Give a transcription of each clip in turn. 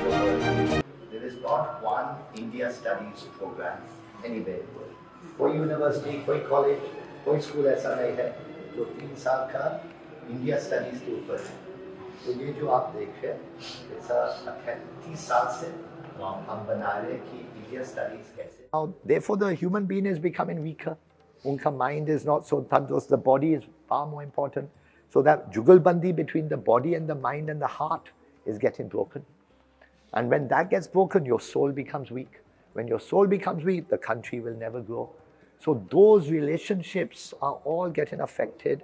the world. There is not one India studies program anywhere in the world. कोई university, कोई college, कोई school ऐसा नहीं है जो 3 साल का इंडिया स्टडीज के ऊपर है. तो ये जो आप देख रहे हैं, ऐसा 30 साल से हम बना रहे हैं कि इंडिया स्टडीज कैसे. Now, therefore, the human being is becoming weaker. उनका mind is not so tandrust. The body is far more important. So that jugalbandi between the body and the mind and the heart is getting broken. And when that gets broken, your soul becomes weak. When your soul becomes weak, the country will never grow. So those relationships are all getting affected.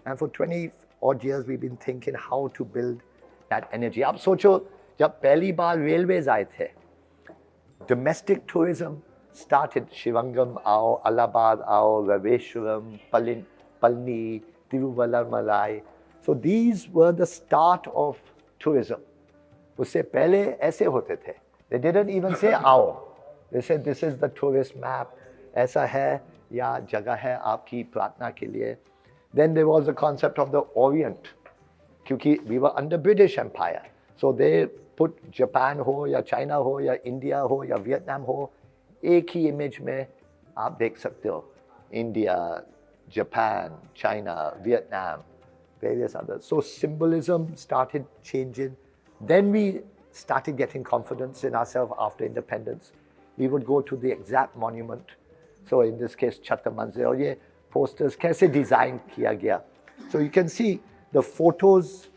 And for 20 odd years, we've been thinking how to build that energy. आप सोचो, जब पहली बार railways आए थे, domestic tourism started. Shivangam आओ, Allahabad आओ, Raveshwaram, Palni, Tiruvallumalai. So these were the start of tourism. उससे पहले ऐसे होते थे. They didn't even say आओ. They said this is the tourist map. ऐसा है या जगह है आपकी प्रार्थना के लिए. Then there was the concept of the Orient. क्योंकि we were under British Empire. So they put Japan हो या China हो या India हो या Vietnam हो, एक ही image में आप देख सकते हो. India, Japan, China, Vietnam, various others. So symbolism started changing. Then we started getting confidence in ourselves after independence. We would go to the exact monument. So in this case, Chhatta Manzil. और ये posters कैसे design किया गया. So you can see the photos,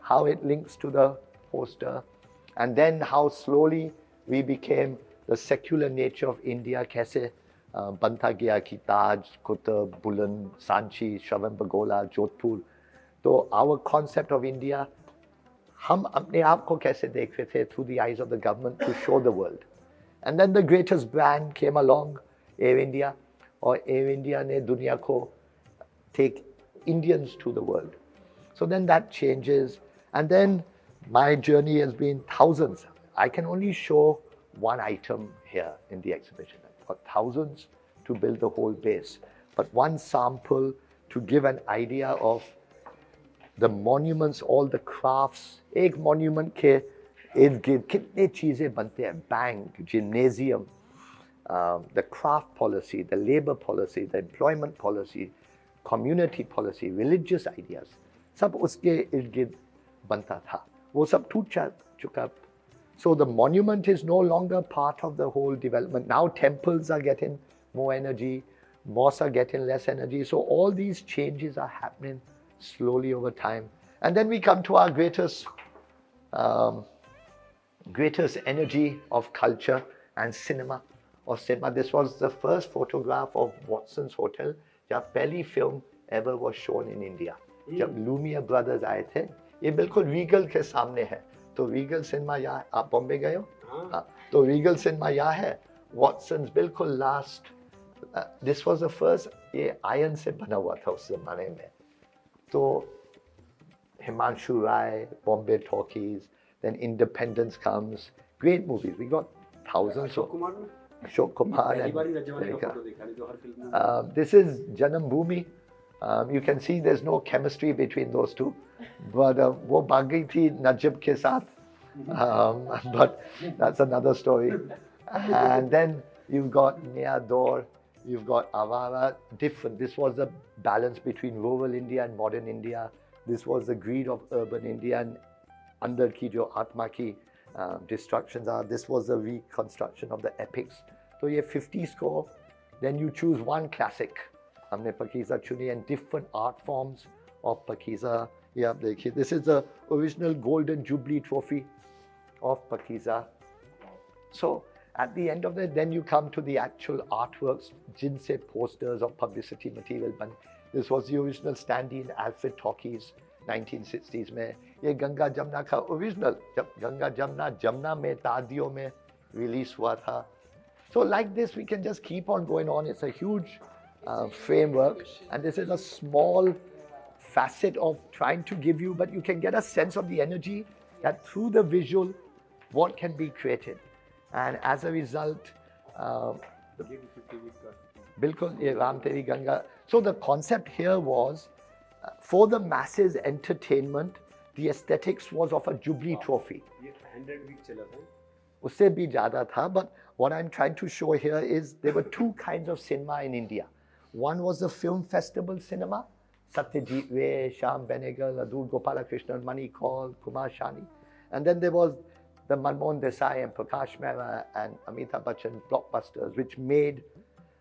how it links to the poster, and then how slowly we became the secular nature of India. कैसे बनता गया कि ताज, कुतुब, बुलंद, सांची, श्रवणबेगोला, जोधपुर. तो our concept of India, हम अपने आप को कैसे देख रहे थे through the eyes of the government to show the world. And then the greatest brand came along, Air India, और Air India ने दुनिया को take Indians to the world. So then that changes, and then my journey has been thousands. I can only show one item here in the exhibition. I've got thousands to build the whole base, but one sample to give an idea of the monuments, all the crafts. एक monument के इर्द गिर्द कितने चीजें बनते हैं. Bank, gymnasium, the craft policy, the labor policy, the employment policy, community policy, religious ideas, सब उसके इर्द गिर्द बनता था. वो सब टूट चुका. So the monument is no longer part of the whole development. Now temples are getting more energy, mosques are getting less energy. So all these changes are happening slowly over time. And then we come to our greatest energy of culture and cinema. Or cinema. This was the first photograph of Watson's Hotel, जब पहली film ever was shown in India. जब Lumiere brothers आए थे, ये बिल्कुल Regal के सामने है. तो Regal cinema यहाँ, आप बॉम्बे गए हो? हाँ. तो Regal cinema यहाँ है. Watson's बिल्कुल last. This was the first. ये iron से बना हुआ था उस ज़माने में. तो Himanshu Rai, Bombay Talkies, then Independence comes. Great movies. We got thousands of. Ashok Kumar and this is Janam Bhoomi. You can see there's no chemistry between those two, but वो भाग गई थी नजब के साथ. But that's another story. And then you've got Naya Dor, you've got Avara. Different. This was the balance between rural India and modern India. This was the greed of urban India and अंदर की जो आत्मा की destructions are. This was the reconstruction of the epics. So ये 50s को, then you choose one classic. हमने Pakiza चुनी and different art forms of Pakiza. ये आप देखिए, this is the original Golden Jubilee Trophy of Pakiza. So at the end of it, then you come to the actual artworks, जिनसे posters or publicity material बने. This was the original standee in Alfred Talkies, 1960s में. ये गंगा जमुना का original, जब गंगा जमुना में तादियों में release हुआ था. So like this, we can just keep on going on. It's a huge framework, and this is a small facet of trying to give you, but you can get a sense of the energy that through the visual, what can be created. And as a result, Bilkul, ye Ram Teri Ganga. So the concept here was, for the masses entertainment, the aesthetics was of a Jubilee trophy. 100 week चला था. उससे भी ज़्यादा था. But what I'm trying to show here is there were two kinds of cinema in India. One was the film festival cinema, Satyajit Ray, Shyam Benegal, Adoor Gopalakrishnan, Mani Kaul, Kumar Shani. And then there was the Manmohan Desai and Prakash Mehra and Amitabh Bachchan blockbusters, which made.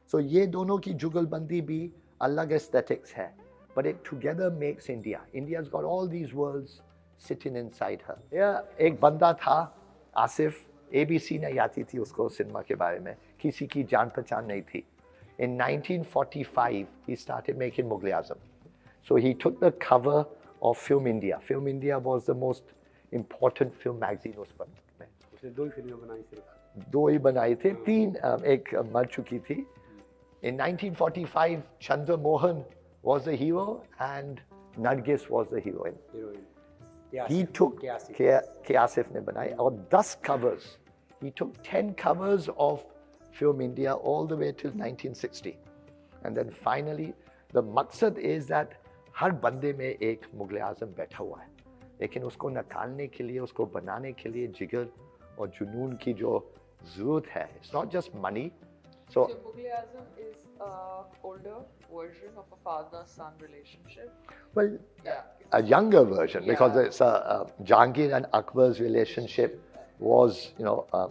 So ये दोनों की जुगलबंदी भी अलग aesthetics है. But it together makes India. India's got all these worlds sitting inside her. Yeah, एक बंदा था, आसिफ, ABC नहीं आती थी उसको सिनेमा के बारे में, किसी की जान पहचान नहीं थी. In 1945, he started making Mughal-e-Azam. So he took the cover of Film India. Film India was the most important film magazine उस वक्त में. उसने 2 ही फिल्में बनाई सिर्फ. 2 ही बनाई थी, 3 एक मर चुकी थी. In 1945, Chandra Mohan was the hero and Nargis was the heroine. He took K. Asif ने बनाई और 10 covers. He took 10 covers of Film India all the way till 1960. And then finally, the maqsad is that हर बंदे में एक मुग़ल-ए-आज़म बैठा हुआ है. लेकिन उसको निकालने के लिए, उसको बनाने के लिए जिगर और जुनून की जो ज़रूरत है. It's not just money. So Mughal-e-Azam is an older version of a father-son relationship. Well, Yeah. a younger version, because Yeah. it's Jahangir and Akbar's relationship was,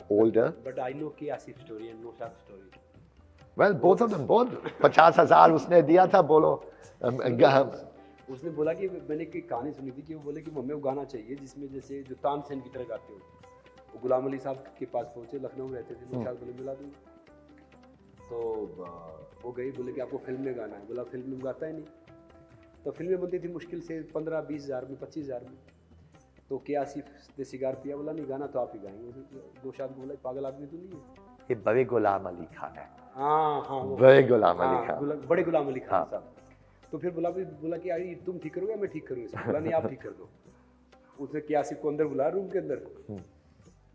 older. But I know K. Asif story and Noshat story. Well, both of them, both 50,000 उसने दिया था, बोलो. उसने बोला कि मैंने एक कहानी सुनी थी कि वो बोले कि हमें वो गाना चाहिए जिसमें जैसे जो तानसेन की तरह गाते हो. वो गुलाम अली साहब के पास पहुंचे, लखनऊ रहते थे, नौशाद बोले मिला दूँ. तो वो गई, बोले कि आपको फिल्म में गाना है. बोला फिल्म में गाता ही नहीं. तो फिल्में बनती थी मुश्किल से 15-20 हज़ार में, 25 हज़ार में. तो के आसिफ ने सिगार पिया, बोला नहीं गाना तो आप ही गाएंगे. नौशाद बोला पागल आदमी तो नहीं है. ये बड़े गुलाम अली खान है. हाँ बड़े गुलाम अली खान. बड़े गुलाम अली खान साहब. तो फिर बोला कि यार तुम ठीक करोगे, मैं ठीक करूँगा. बोला नहीं आप ठीक कर दो. उसने के आसिफ को अंदर बुलाया रूम के अंदर.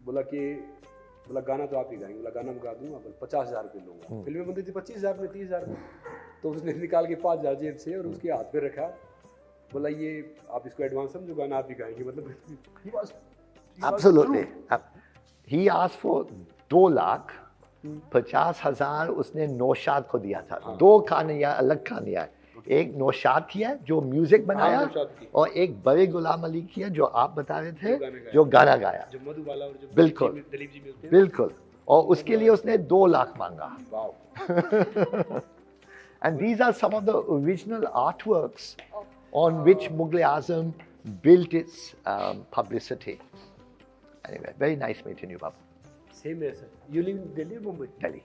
बोला गाना तो आप ही गाएंगे. बोला गाना मैं गा दूंगा. 50,000 रुपये लूँगा. फिल्में बनती थी 25,000 में, 30,000 में. तो उसने निकाल के 5,000 जेब से और उसके हाथ पे रखा. बोला ये आप इसको एडवांस समझो, गाना आप ही गाएंगे. मतलब Absolutely. He asked for 2 lakh, 50,000 उसने नौशाद को दिया था. 2 कहानियाँ, अलग कहानियाँ है. एक नौशाद की है जो म्यूजिक बनाया, और एक बड़े गुलाम अली की है जो आप बता रहे थे, जो गाना गाया. जो मधुबाला और जो बिल्कुल, दिलीप जी मिलते हैं. बिल्कुल. और उसके लिए उसने 2 लाख मांगा. And these are some of the original artworks on which Mughal-e-Azam built its publicity. Anyway, very nice meeting you, Babu. Same here, sir. You live in Delhi or Mumbai? Delhi.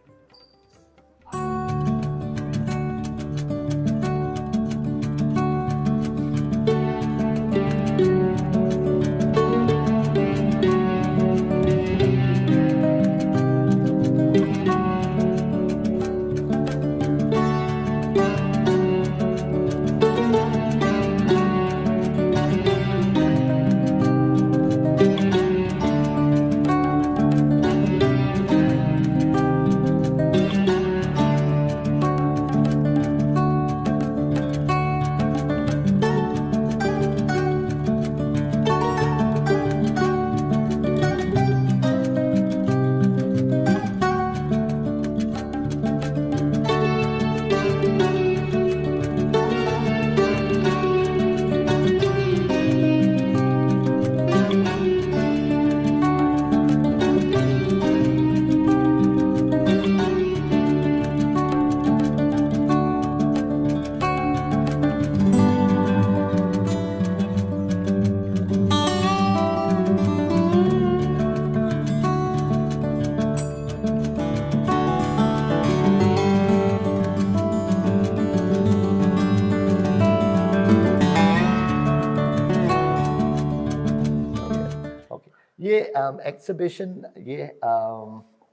ये एग्जीबिशन ये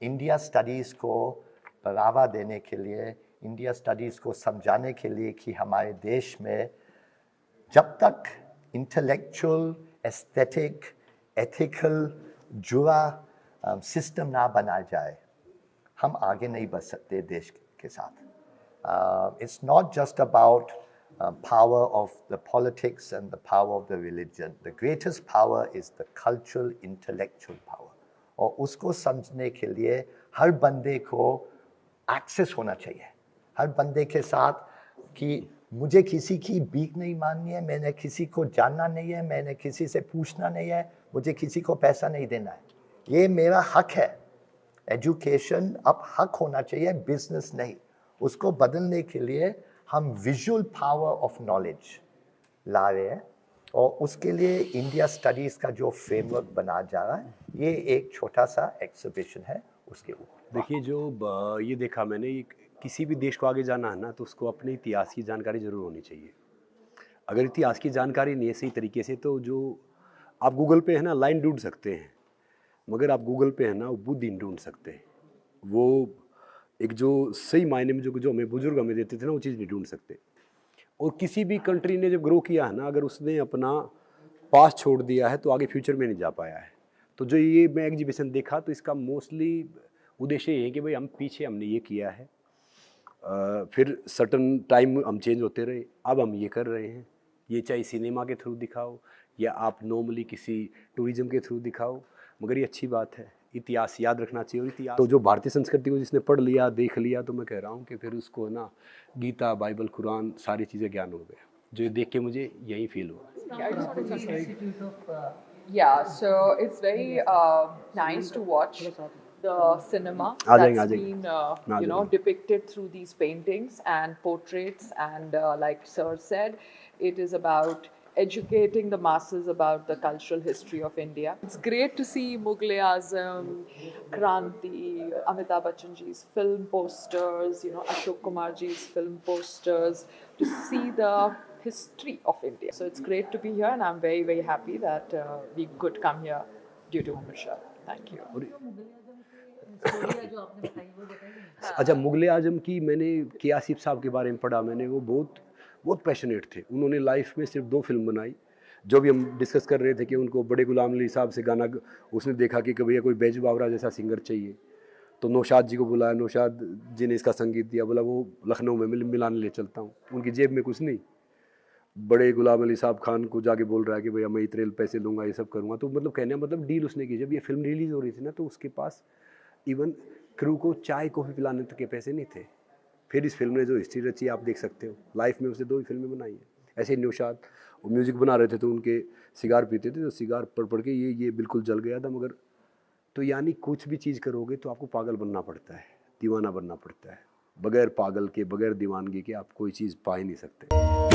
India studies को बढ़ावा देने के लिए, India studies को समझाने के लिए कि हमारे देश में जब तक इंटेलेक्चुअल, एस्थेटिक, एथिकल जुड़ा सिस्टम ना बनाया जाए, हम आगे नहीं बढ़ सकते देश के साथ. It's not just about power of the politics and the power of the religion. The greatest power is the cultural, intellectual power. और उसको समझने के लिए हर बंदे को एक्सेस होना चाहिए, हर बंदे के साथ कि मुझे किसी की भीख नहीं माननी है, मैंने किसी को जानना नहीं है, मैंने किसी से पूछना नहीं है, मुझे किसी को पैसा नहीं देना है, ये मेरा हक है। एजुकेशन अब हक होना चाहिए, बिजनेस नहीं। उसको बदलने के लिए हम विजुअल पावर ऑफ नॉलेज ला रहे हैं और उसके लिए इंडिया स्टडीज़ का जो फ्रेमवर्क बना जा रहा है, ये एक छोटा सा एग्जीबिशन है उसके ऊपर। देखिए, जो ये देखा मैंने, किसी भी देश को आगे जाना है ना, तो उसको अपने इतिहास की जानकारी ज़रूर होनी चाहिए। अगर इतिहास की जानकारी नहीं है सही तरीके से, तो जो आप गूगल पे है ना लाइन ढूंढ सकते हैं, मगर आप गूगल पे है ना बुद्धि ढूंढ सकते हैं। वो एक जो सही मायने में जो हमें बुजुर्ग हमें देते थे ना, वो चीज़ नहीं ढूंढ सकते। और किसी भी कंट्री ने जब ग्रो किया है ना, अगर उसने अपना पास छोड़ दिया है तो आगे फ्यूचर में नहीं जा पाया है। तो जो ये मैं एग्जीबिशन देखा, तो इसका मोस्टली उद्देश्य ये है कि भाई हम पीछे हमने ये किया है, फिर सर्टन टाइम हम चेंज होते रहे, अब हम ये कर रहे हैं। ये चाहे सिनेमा के थ्रू दिखाओ या आप नॉर्मली किसी टूरिज्म के थ्रू दिखाओ, मगर ये अच्छी बात है। इतिहास याद रखना चाहिए। और इतिहास तो जो भारतीय संस्कृति को जिसने पढ़ लिया, देख लिया, तो मैं कह रहा हूँ कि फिर उसको ना गीता, बाइबल, कुरान, सारी चीज़ें ज्ञान हो गया। जो ये देख के मुझे यही फील हुआ। Yeah, so it's very nice to watch the cinema that's been depicted through these paintings and portraits, and like Sir said, it is about educating the masses about the cultural history of India. It's great to see Mughal-e-Azam, Kranti, Amitabh Bachchan ji's film posters, Ashok Kumar ji's film posters, to see the history of India. So it's great to be here, and I'm very, very happy that we could come here due to Amisha. Thank you. अच्छा, मुगल-ए-आज़म की मैंने के आसिफ साहब के बारे में पढ़ा मैंने, वो बहुत पैशनेट थे। उन्होंने लाइफ में सिर्फ 2 फिल्म बनाई। जो भी हम डिस्कस कर रहे थे कि उनको बड़े गुलाम अली साहब से गाना, उसने देखा कि भैया कोई बैजू बावरा जैसा सिंगर चाहिए, तो नौशाद जी को बुलाया। नौशाद जी ने इसका संगीत दिया, बोला वो लखनऊ में मिलाने ले चलता हूँ। उनकी जेब में कुछ नहीं, बड़े गुलाम अली साहब खान को जाके बोल रहा है कि भैया मैं इतने पैसे लूँगा, ये सब करूँगा। तो मतलब कहने मतलब डील उसने की। जब ये फिल्म रिलीज़ हो रही थी ना, तो उसके पास इवन क्रू को चाय कॉफ़ी पिलाने तक के पैसे नहीं थे। फिर इस फिल्म ने जो हिस्ट्री रची आप देख सकते हो। लाइफ में उसने 2 ही फिल्में बनाई हैं। ऐसे ही नौशाद वो म्यूज़िक बना रहे थे, तो उनके सिगार पीते थे, तो सिगार पढ़ के ये बिल्कुल जल गया था। मगर तो यानी कुछ भी चीज़ करोगे तो आपको पागल बनना पड़ता है, दीवाना बनना पड़ता है। बगैर पागल के, बगैर दीवानगी के आप कोई चीज़ पा ही नहीं सकते।